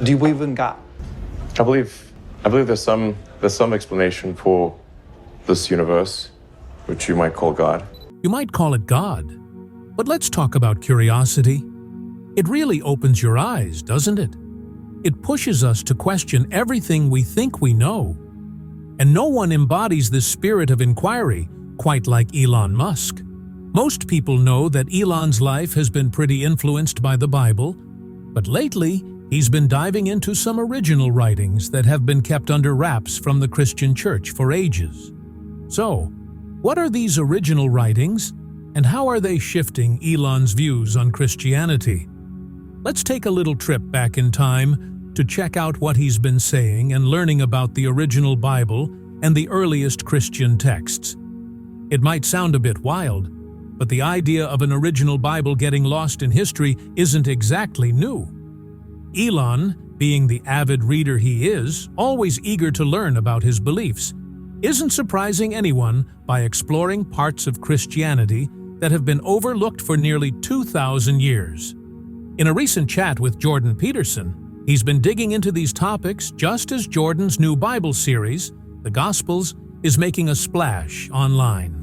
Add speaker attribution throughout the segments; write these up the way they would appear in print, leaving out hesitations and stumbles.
Speaker 1: Do you believe in God?
Speaker 2: I believe there's some explanation for this universe, which you might call God.
Speaker 3: You might call it God, but let's talk about curiosity. It really opens your eyes, doesn't it? It pushes us to question everything we think we know. And no one embodies this spirit of inquiry quite like Elon Musk. Most people know that Elon's life has been pretty influenced by the Bible, but lately he's been diving into some original writings that have been kept under wraps from the Christian church for ages. So, what are these original writings, and how are they shifting Elon's views on Christianity? Let's take a little trip back in time to check out what he's been saying and learning about the original Bible and the earliest Christian texts. It might sound a bit wild, but the idea of an original Bible getting lost in history isn't exactly new. Elon, being the avid reader he is, always eager to learn about his beliefs, isn't surprising anyone by exploring parts of Christianity that have been overlooked for nearly 2,000 years. In a recent chat with Jordan Peterson, he's been digging into these topics just as Jordan's new Bible series, The Gospels, is making a splash online.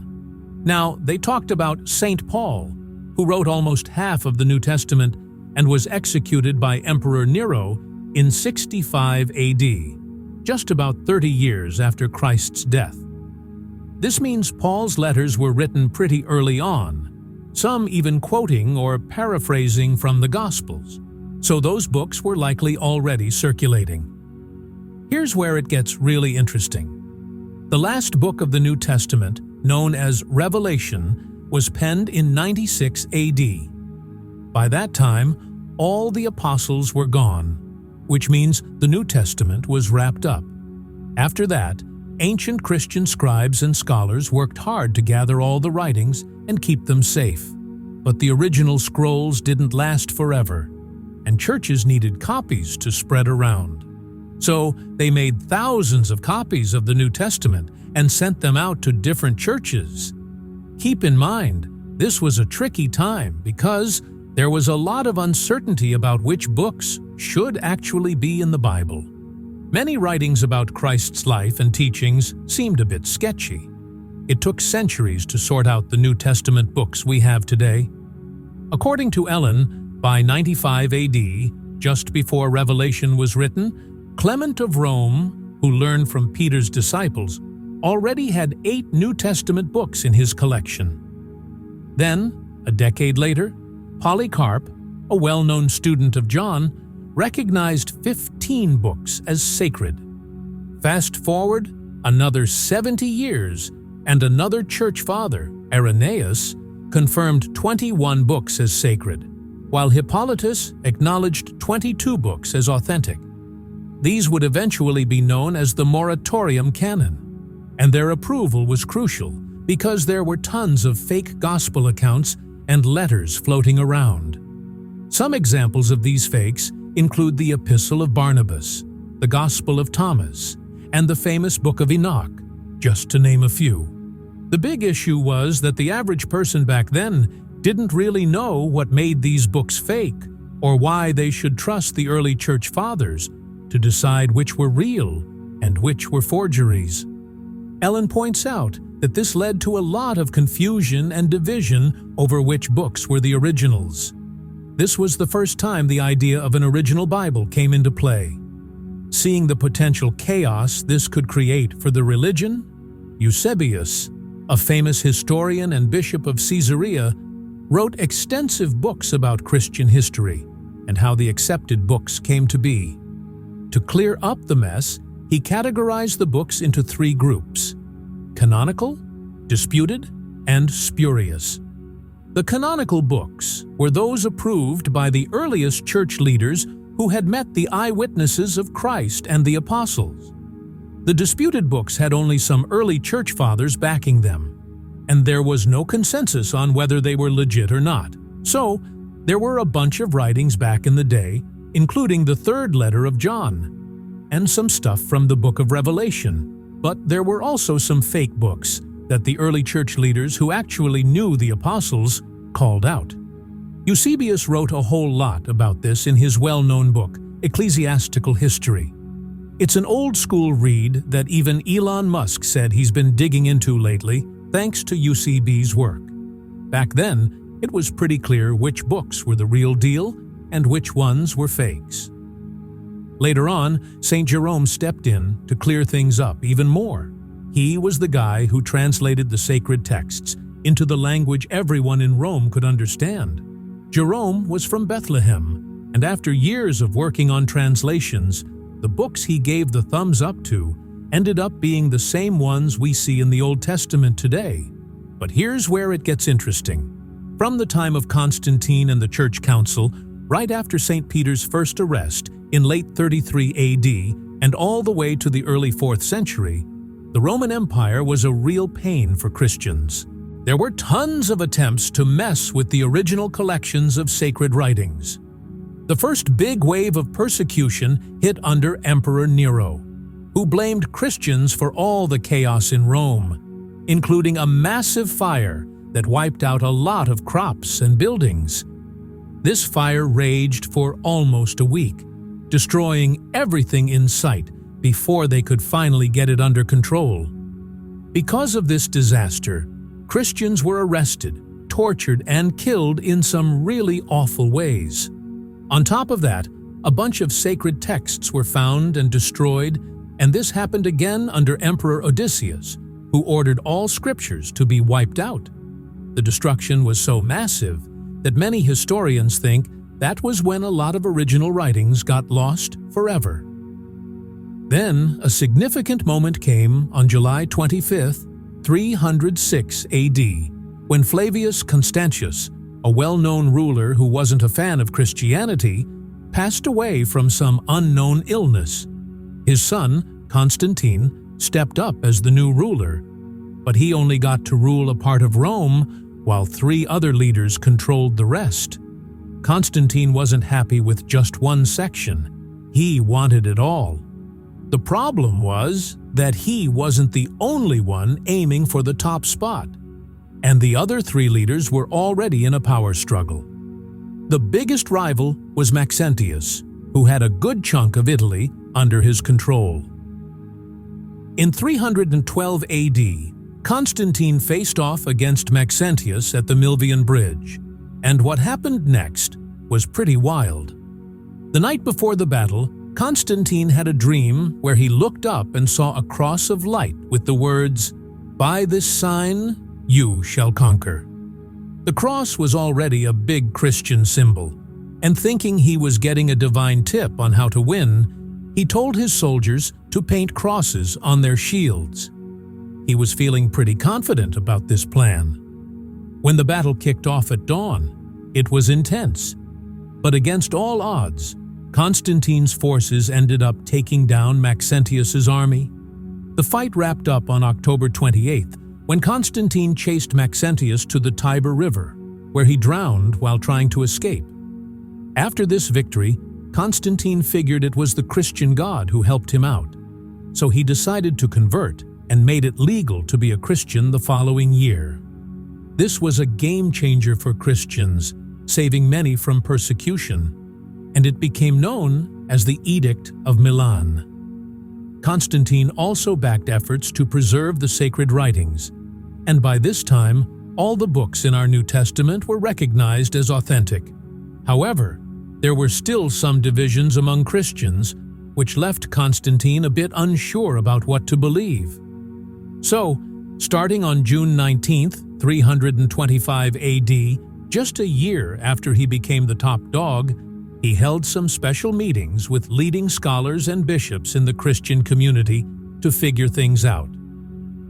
Speaker 3: Now, they talked about St. Paul, who wrote almost half of the New Testament and was executed by Emperor Nero in 65 AD, just about 30 years after Christ's death. This means Paul's letters were written pretty early on, some even quoting or paraphrasing from the Gospels, so those books were likely already circulating. Here's where it gets really interesting. The last book of the New Testament, known as Revelation, was penned in 96 AD. By that time, all the apostles were gone, which means the New Testament was wrapped up. After that, ancient Christian scribes and scholars worked hard to gather all the writings and keep them safe. But the original scrolls didn't last forever, and churches needed copies to spread around. So they made thousands of copies of the New Testament and sent them out to different churches. Keep in mind, this was a tricky time because there was a lot of uncertainty about which books should actually be in the Bible. Many writings about Christ's life and teachings seemed a bit sketchy. It took centuries to sort out the New Testament books we have today. According to Ellen, by 95 AD, just before Revelation was written, Clement of Rome, who learned from Peter's disciples, already had 8 New Testament books in his collection. Then, a decade later, Polycarp, a well-known student of John, recognized 15 books as sacred. Fast forward another 70 years, and another church father, Irenaeus, confirmed 21 books as sacred, while Hippolytus acknowledged 22 books as authentic. These would eventually be known as the Moratorium Canon, and their approval was crucial because there were tons of fake gospel accounts and letters floating around. Some examples of these fakes include the Epistle of Barnabas, the Gospel of Thomas, and the famous Book of Enoch, just to name a few. The big issue was that the average person back then didn't really know what made these books fake or why they should trust the early church fathers to decide which were real and which were forgeries. Ellen points out that this led to a lot of confusion and division over which books were the originals. This was the first time the idea of an original Bible came into play. Seeing the potential chaos this could create for the religion, Eusebius, a famous historian and bishop of Caesarea, wrote extensive books about Christian history and how the accepted books came to be. To clear up the mess, he categorized the books into 3 groups: canonical, disputed, and spurious. The canonical books were those approved by the earliest church leaders who had met the eyewitnesses of Christ and the apostles. The disputed books had only some early church fathers backing them, and there was no consensus on whether they were legit or not. So, there were a bunch of writings back in the day, including the 3rd letter of John, and some stuff from the book of Revelation. But there were also some fake books that the early church leaders who actually knew the apostles called out. Eusebius wrote a whole lot about this in his well-known book, Ecclesiastical History. It's an old-school read that even Elon Musk said he's been digging into lately, thanks to UCB's work. Back then, it was pretty clear which books were the real deal and which ones were fakes. Later on, St. Jerome stepped in to clear things up even more. He was the guy who translated the sacred texts into the language everyone in Rome could understand. Jerome was from Bethlehem, and after years of working on translations, the books he gave the thumbs up to ended up being the same ones we see in the Old Testament today. But here's where it gets interesting. From the time of Constantine and the Church Council, right after St. Peter's first arrest in late 33 AD, and all the way to the early 4th century, the Roman Empire was a real pain for Christians. There were tons of attempts to mess with the original collections of sacred writings. The first big wave of persecution hit under Emperor Nero, who blamed Christians for all the chaos in Rome, including a massive fire that wiped out a lot of crops and buildings. This fire raged for almost a week, destroying everything in sight before they could finally get it under control. Because of this disaster, Christians were arrested, tortured, and killed in some really awful ways. On top of that, a bunch of sacred texts were found and destroyed, and this happened again under Emperor Odysseus, who ordered all scriptures to be wiped out. The destruction was so massive that many historians think that was when a lot of original writings got lost forever. Then, a significant moment came on July 25th, 306 AD, when Flavius Constantius, a well-known ruler who wasn't a fan of Christianity, passed away from some unknown illness. His son, Constantine, stepped up as the new ruler, but he only got to rule a part of Rome while 3 other leaders controlled the rest. Constantine wasn't happy with just one section. He wanted it all. The problem was that he wasn't the only one aiming for the top spot, and the other 3 leaders were already in a power struggle. The biggest rival was Maxentius, who had a good chunk of Italy under his control. In 312 AD, Constantine faced off against Maxentius at the Milvian Bridge, and what happened next was pretty wild. The night before the battle, Constantine had a dream where he looked up and saw a cross of light with the words, "By this sign, you shall conquer." The cross was already a big Christian symbol, and thinking he was getting a divine tip on how to win, he told his soldiers to paint crosses on their shields. He was feeling pretty confident about this plan. When the battle kicked off at dawn, it was intense, but against all odds, Constantine's forces ended up taking down Maxentius's army. The fight wrapped up on October 28th, when Constantine chased Maxentius to the Tiber River, where he drowned while trying to escape. After this victory, Constantine figured it was the Christian God who helped him out, so he decided to convert and made it legal to be a Christian the following year. This was a game changer for Christians, saving many from persecution, and it became known as the Edict of Milan. Constantine also backed efforts to preserve the sacred writings, and by this time, all the books in our New Testament were recognized as authentic. However, there were still some divisions among Christians, which left Constantine a bit unsure about what to believe. So, starting on June 19th, 325 AD, just a year after he became the top dog, he held some special meetings with leading scholars and bishops in the Christian community to figure things out.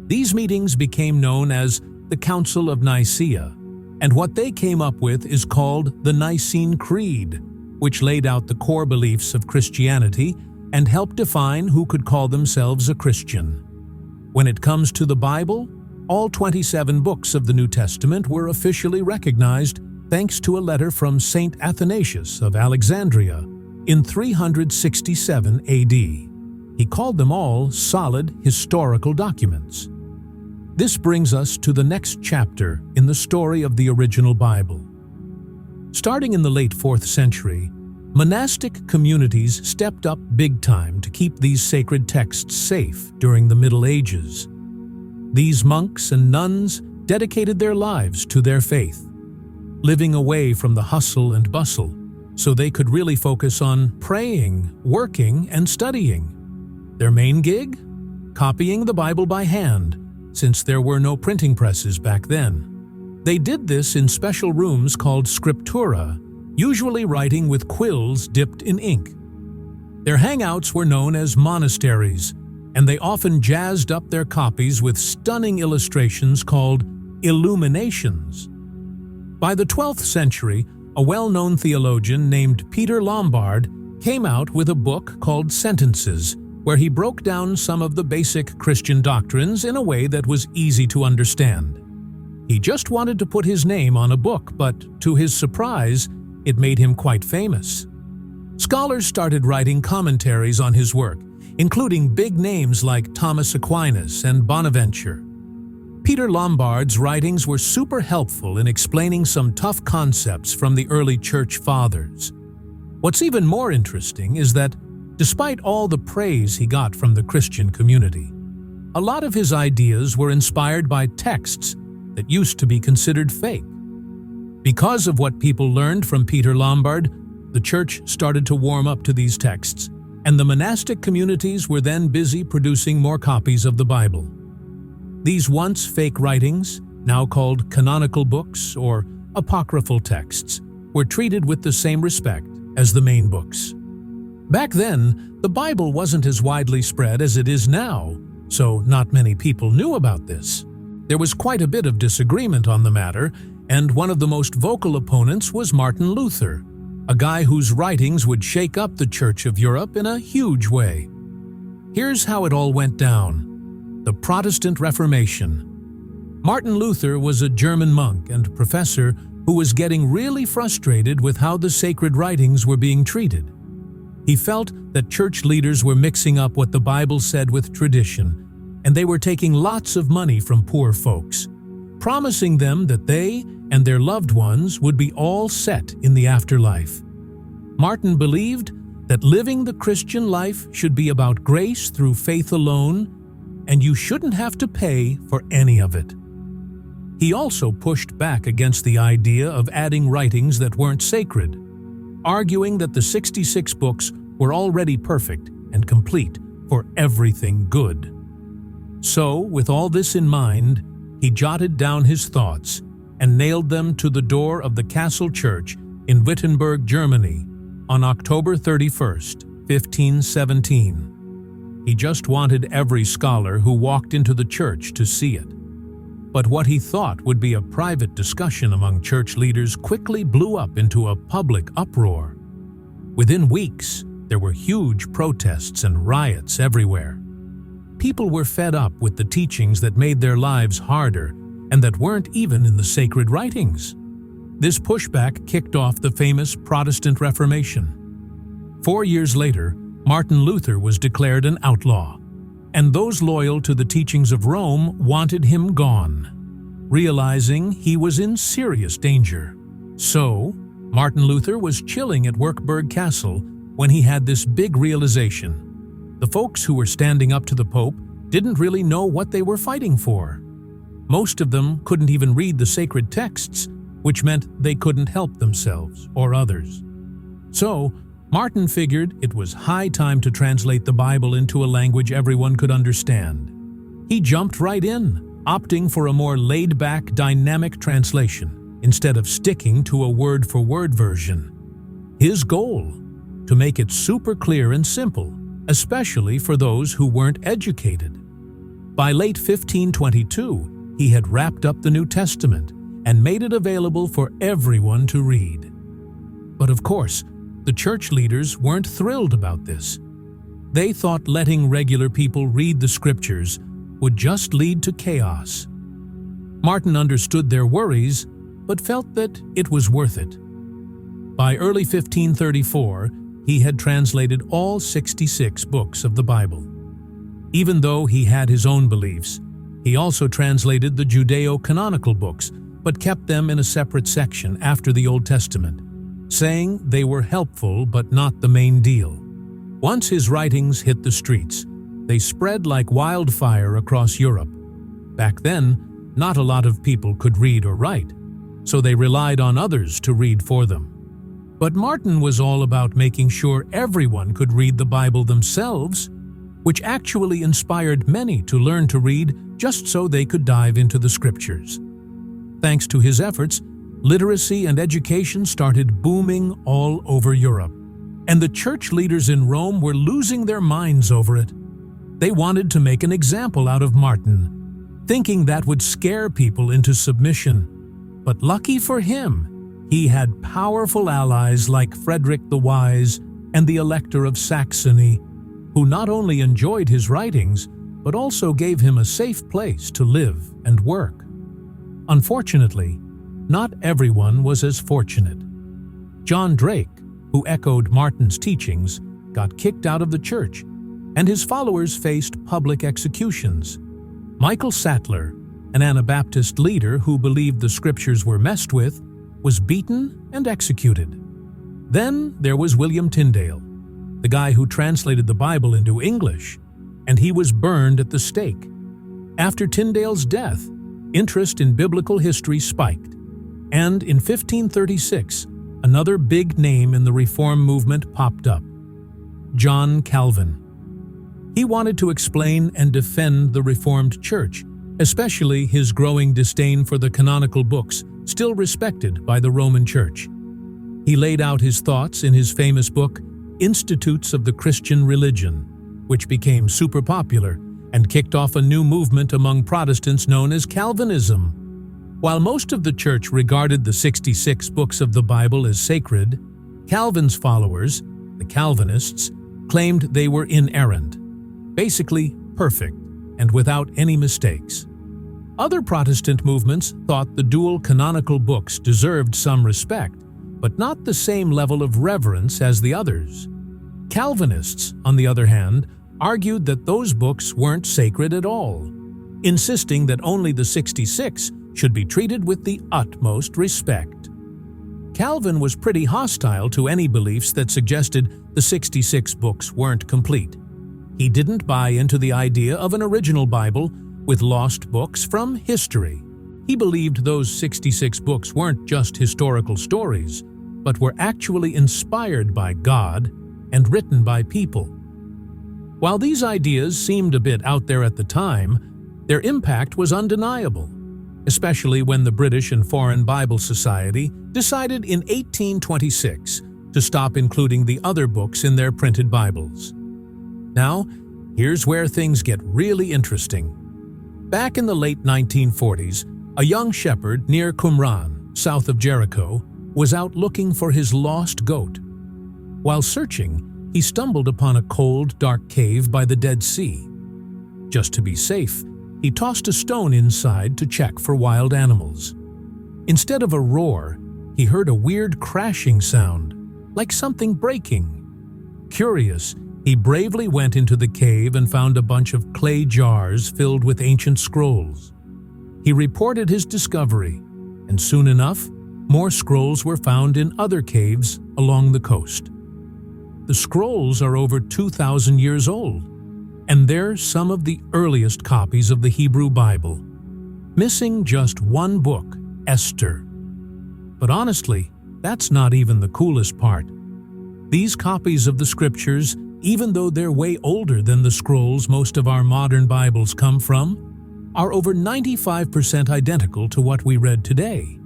Speaker 3: These meetings became known as the Council of Nicaea, and what they came up with is called the Nicene Creed, which laid out the core beliefs of Christianity and helped define who could call themselves a Christian. When it comes to the Bible, all 27 books of the New Testament were officially recognized thanks to a letter from Saint Athanasius of Alexandria in 367 AD. He called them all solid historical documents. This brings us to the next chapter in the story of the original Bible. Starting in the late 4th century, Monastic communities stepped up big time to keep these sacred texts safe during the Middle Ages. These monks and nuns dedicated their lives to their faith, living away from the hustle and bustle, so they could really focus on praying, working, and studying. Their main gig? Copying the Bible by hand, since there were no printing presses back then. They did this in special rooms called scriptura, usually writing with quills dipped in ink. Their hangouts were known as monasteries, and they often jazzed up their copies with stunning illustrations called illuminations. By the 12th century, a well-known theologian named Peter Lombard came out with a book called Sentences, where he broke down some of the basic Christian doctrines in a way that was easy to understand. He just wanted to put his name on a book, but to his surprise, it made him quite famous. Scholars started writing commentaries on his work, including big names like Thomas Aquinas and Bonaventure. Peter Lombard's writings were super helpful in explaining some tough concepts from the early church fathers. What's even more interesting is that, despite all the praise he got from the Christian community, a lot of his ideas were inspired by texts that used to be considered fake. Because of what people learned from Peter Lombard, the church started to warm up to these texts, and the monastic communities were then busy producing more copies of the Bible. These once fake writings, now called canonical books or apocryphal texts, were treated with the same respect as the main books. Back then, the Bible wasn't as widely spread as it is now, so not many people knew about this. There was quite a bit of disagreement on the matter, and one of the most vocal opponents was Martin Luther, a guy whose writings would shake up the Church of Europe in a huge way. Here's how it all went down: the Protestant Reformation. Martin Luther was a German monk and professor who was getting really frustrated with how the sacred writings were being treated. He felt that church leaders were mixing up what the Bible said with tradition, and they were taking lots of money from poor folks, promising them that they and their loved ones would be all set in the afterlife. Martin believed that living the Christian life should be about grace through faith alone, and you shouldn't have to pay for any of it. He also pushed back against the idea of adding writings that weren't sacred, arguing that the 66 books were already perfect and complete for everything good. So, with all this in mind, he jotted down his thoughts and nailed them to the door of the Castle Church in Wittenberg, Germany, on October 31st, 1517. He just wanted every scholar who walked into the church to see it. But what he thought would be a private discussion among church leaders quickly blew up into a public uproar. Within weeks, there were huge protests and riots everywhere. People were fed up with the teachings that made their lives harder and that weren't even in the sacred writings. This pushback kicked off the famous Protestant Reformation. 4 years later, Martin Luther was declared an outlaw, and those loyal to the teachings of Rome wanted him gone, realizing he was in serious danger. So, Martin Luther was chilling at Wartburg Castle when he had this big realization. The folks who were standing up to the Pope didn't really know what they were fighting for. Most of them couldn't even read the sacred texts, which meant they couldn't help themselves or others. So, Martin figured it was high time to translate the Bible into a language everyone could understand. He jumped right in, opting for a more laid-back, dynamic translation instead of sticking to a word-for-word version. His goal? To make it super clear and simple, especially for those who weren't educated. By late 1522, he had wrapped up the New Testament and made it available for everyone to read. But of course, the church leaders weren't thrilled about this. They thought letting regular people read the scriptures would just lead to chaos. Martin understood their worries, but felt that it was worth it. By early 1534, he had translated all 66 books of the Bible. Even though he had his own beliefs, he also translated the Judeo-canonical books, but kept them in a separate section after the Old Testament. saying they were helpful but not the main deal. Once his writings hit the streets, they spread like wildfire across Europe. Back then, not a lot of people could read or write, so they relied on others to read for them. But Martin was all about making sure everyone could read the Bible themselves, which actually inspired many to learn to read just so they could dive into the scriptures. Thanks to his efforts, literacy and education started booming all over Europe, and the church leaders in Rome were losing their minds over it. They wanted to make an example out of Martin, thinking that would scare people into submission. But lucky for him, he had powerful allies like Frederick the Wise and the Elector of Saxony, who not only enjoyed his writings, but also gave him a safe place to live and work. Unfortunately, not everyone was as fortunate. John Drake, who echoed Martin's teachings, got kicked out of the church, and his followers faced public executions. Michael Sattler, an Anabaptist leader who believed the scriptures were messed with, was beaten and executed. Then there was William Tyndale, the guy who translated the Bible into English, and he was burned at the stake. After Tyndale's death, interest in biblical history spiked, and in 1536, another big name in the Reform movement popped up: John Calvin. He wanted to explain and defend the Reformed Church, especially his growing disdain for the canonical books still respected by the Roman Church. He laid out his thoughts in his famous book, Institutes of the Christian Religion, which became super popular and kicked off a new movement among Protestants known as Calvinism. While most of the church regarded the 66 books of the Bible as sacred, Calvin's followers, the Calvinists, claimed they were inerrant, basically perfect and without any mistakes. Other Protestant movements thought the dual canonical books deserved some respect, but not the same level of reverence as the others. Calvinists, on the other hand, argued that those books weren't sacred at all, insisting that only the 66 should be treated with the utmost respect. Calvin was pretty hostile to any beliefs that suggested the 66 books weren't complete. He didn't buy into the idea of an original Bible with lost books from history. He believed those 66 books weren't just historical stories, but were actually inspired by God and written by people. While these ideas seemed a bit out there at the time, their impact was undeniable, especially when the British and Foreign Bible Society decided in 1826 to stop including the other books in their printed Bibles. Now, here's where things get really interesting. Back in the late 1940s, a young shepherd near Qumran, south of Jericho, was out looking for his lost goat. While searching, he stumbled upon a cold, dark cave by the Dead Sea. Just to be safe, he tossed a stone inside to check for wild animals. Instead of a roar, he heard a weird crashing sound, like something breaking. Curious, he bravely went into the cave and found a bunch of clay jars filled with ancient scrolls. He reported his discovery, and soon enough, more scrolls were found in other caves along the coast. The scrolls are over 2,000 years old, and they're some of the earliest copies of the Hebrew Bible, missing just one book, Esther. But honestly, that's not even the coolest part. These copies of the scriptures, even though they're way older than the scrolls most of our modern Bibles come from, are over 95% identical to what we read today.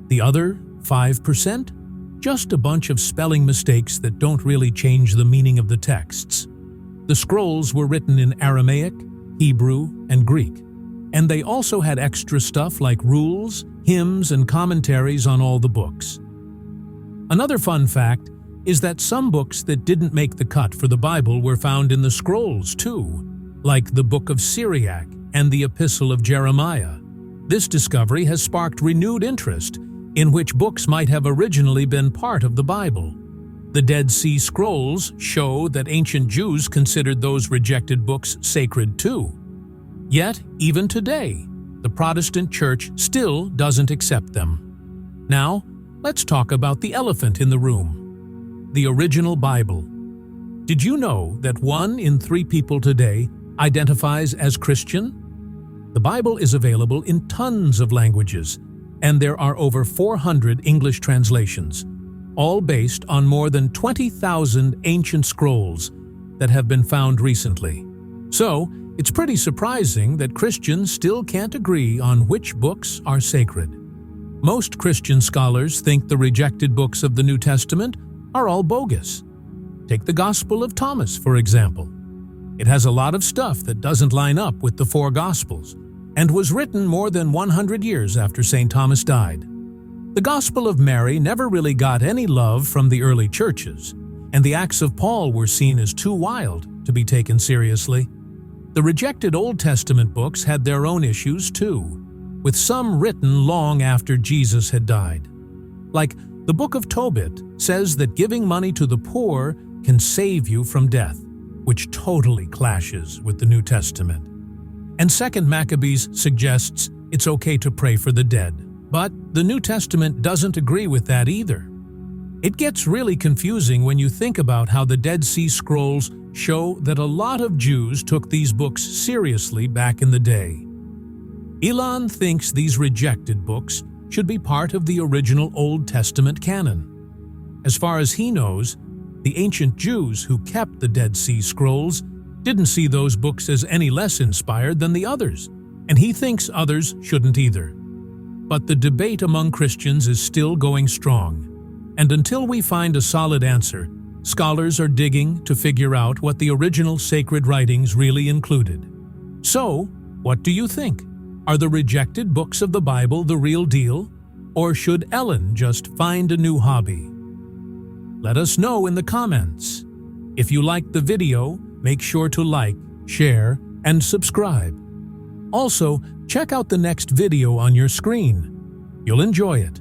Speaker 3: The other 5%? Just a bunch of spelling mistakes that don't really change the meaning of the texts. The scrolls were written in Aramaic, Hebrew, and Greek, and they also had extra stuff like rules, hymns, and commentaries on all the books. Another fun fact is that some books that didn't make the cut for the Bible were found in the scrolls too, like the Book of Syriac and the Epistle of Jeremiah. This discovery has sparked renewed interest in which books might have originally been part of the Bible. The Dead Sea Scrolls show that ancient Jews considered those rejected books sacred too. Yet, even today, the Protestant Church still doesn't accept them. Now, let's talk about the elephant in the room, the original Bible. Did you know that 1 in 3 people today identifies as Christian? The Bible is available in tons of languages, and there are over 400 English translations, all based on more than 20,000 ancient scrolls that have been found recently. So, it's pretty surprising that Christians still can't agree on which books are sacred. Most Christian scholars think the rejected books of the New Testament are all bogus. Take the Gospel of Thomas, for example. It has a lot of stuff that doesn't line up with the 4 Gospels, and was written more than 100 years after St. Thomas died. The Gospel of Mary never really got any love from the early churches, and the Acts of Paul were seen as too wild to be taken seriously. The rejected Old Testament books had their own issues too, with some written long after Jesus had died. Like the Book of Tobit says that giving money to the poor can save you from death, which totally clashes with the New Testament. And 2 Maccabees suggests it's okay to pray for the dead, but the New Testament doesn't agree with that either. It gets really confusing when you think about how the Dead Sea Scrolls show that a lot of Jews took these books seriously back in the day. Elon thinks these rejected books should be part of the original Old Testament canon. As far as he knows, the ancient Jews who kept the Dead Sea Scrolls didn't see those books as any less inspired than the others, and he thinks others shouldn't either. But the debate among Christians is still going strong, and until we find a solid answer, scholars are digging to figure out what the original sacred writings really included. So, what do you think? Are the rejected books of the Bible the real deal? Or should Ellen just find a new hobby? Let us know in the comments. If you liked the video, make sure to like, share, and subscribe. Also, check out the next video on your screen. You'll enjoy it.